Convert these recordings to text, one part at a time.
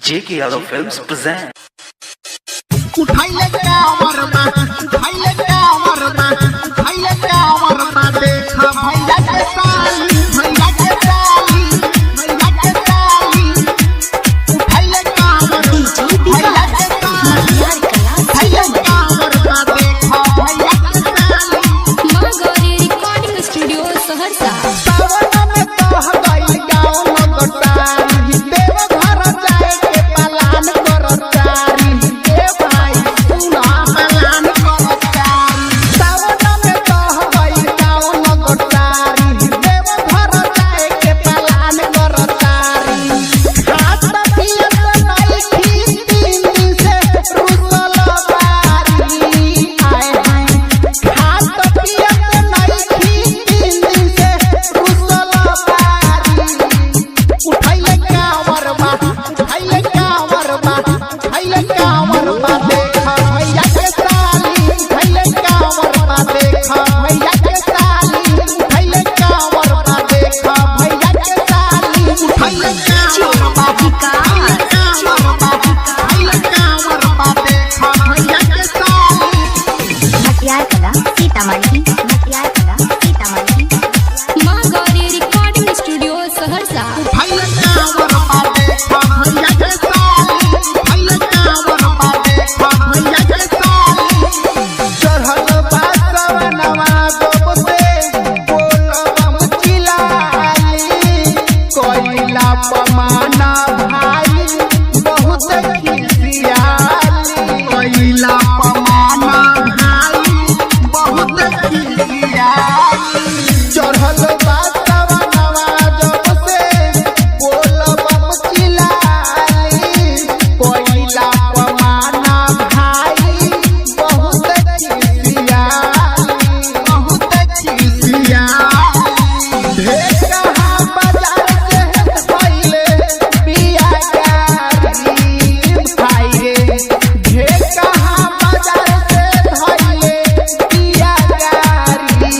JK Yadav Films present. उठाइले कांवर में उठाइले कांवर में उठाइले कांवर में देखा भैया के साली भैया के साली भैया के साली उठाइले कांवर भैया के साली उठाइले कांवर में देखा भैया के साली मां गौरी रिकॉर्डिंग स्टूडियो सहरसा। सावन में कह गई गाँव लगतारी देव घर जाए के पलान करतारी ए भाई सुना पलान करतारी सावन में कह गई गाँव लगतारी देव घर जाए के पलान करतारी खात पियत नहीं थी 3 दिन से रुसल बारी आए हैं खात पियत नहीं थी 3 दिन से रुसल बारी उठाइले कांवर बा उठाइले कांवर बा उठाइले कांवर बा देखा भैया के साली उठाइले कांवर बा देखा भैया के साली उठाइले कांवर बा देखा भैया के साली उठाइले कांवर बा उठाइले कांवर बा देखा भैया के साली मटियार कला सीतामढ़ी मटियार कला सीतामढ़ी मां गौरी रिकॉर्डिंग स्टूडियो सहरसा। उठाइले कांवर बा देखा भैया के साली उठाइले कांवर बा देखा भैया के साली चढ़ल बा सवनवा गोबते बोलबम चिलाई कोइला पमाना भाई बहुत खिसियाली कोइला पमाना भाई बहुत खिसियाली चढ़ल बा सवनवा जबसे बोलबम चिलाई कोइला पमाना भाई बहुत खिसियाली बहुत खिसियाली ढेर कहाँ बाजार से पहले पिया गारी भाई रे ढेर कहाँ बाजार से पहले पिया गारी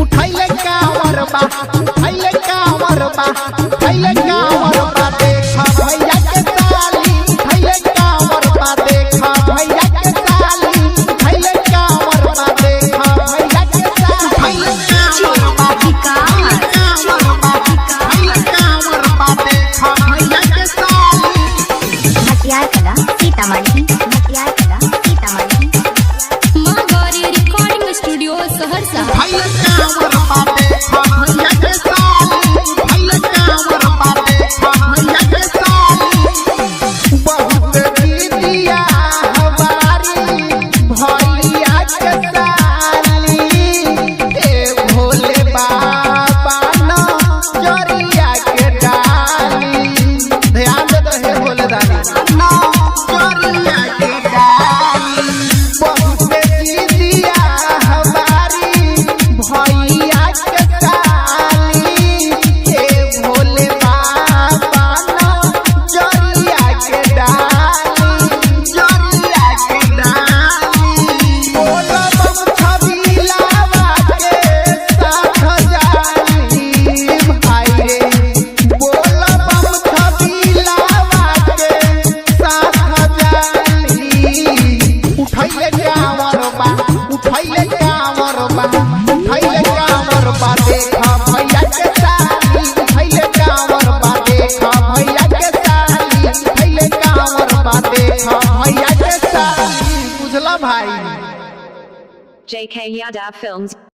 उठाइले कांवर बा उठाइले कांवर बा उठाइले कांवर बा देखा भैया के साली उठाइले कांवर बा देखा भैया के साली उठाइले कांवर बा देखा भैया के साली उठाइले कांवर बा उठाइले कांवर बा देखा भैया के साली मटियार कला सीतामढ़ी मटियार कला सीतामढ़ी मां गौरी रिकॉर्डिंग स्टूडियो सहरसा। उठाइले कांवर बा देखा भैया के साली उठाइले कांवर बा देखा भैया के साली बहुत दीदिया हमारी भैया के साली ए भोले बाबा न जरिया के डाली ध्यान दे हे भोले दानी न जरिया के डाली बहुत दीदिया हमारी भैया के साली ए भोले बाबा न जरिया के डाली जरिया के डाली बोलबम छबिलावा के साथ जाली भाई रे बोलबम छबिलावा के साथ जाली उठाइले कांवर बा उठाइले कांवर बा उठाइले कांवर बा देखा भैया के साली उठाइले कांवर बा देखा भैया के साली उठाइले कांवर बा देखा भैया के साली बुझला भाई। JK Yadav Films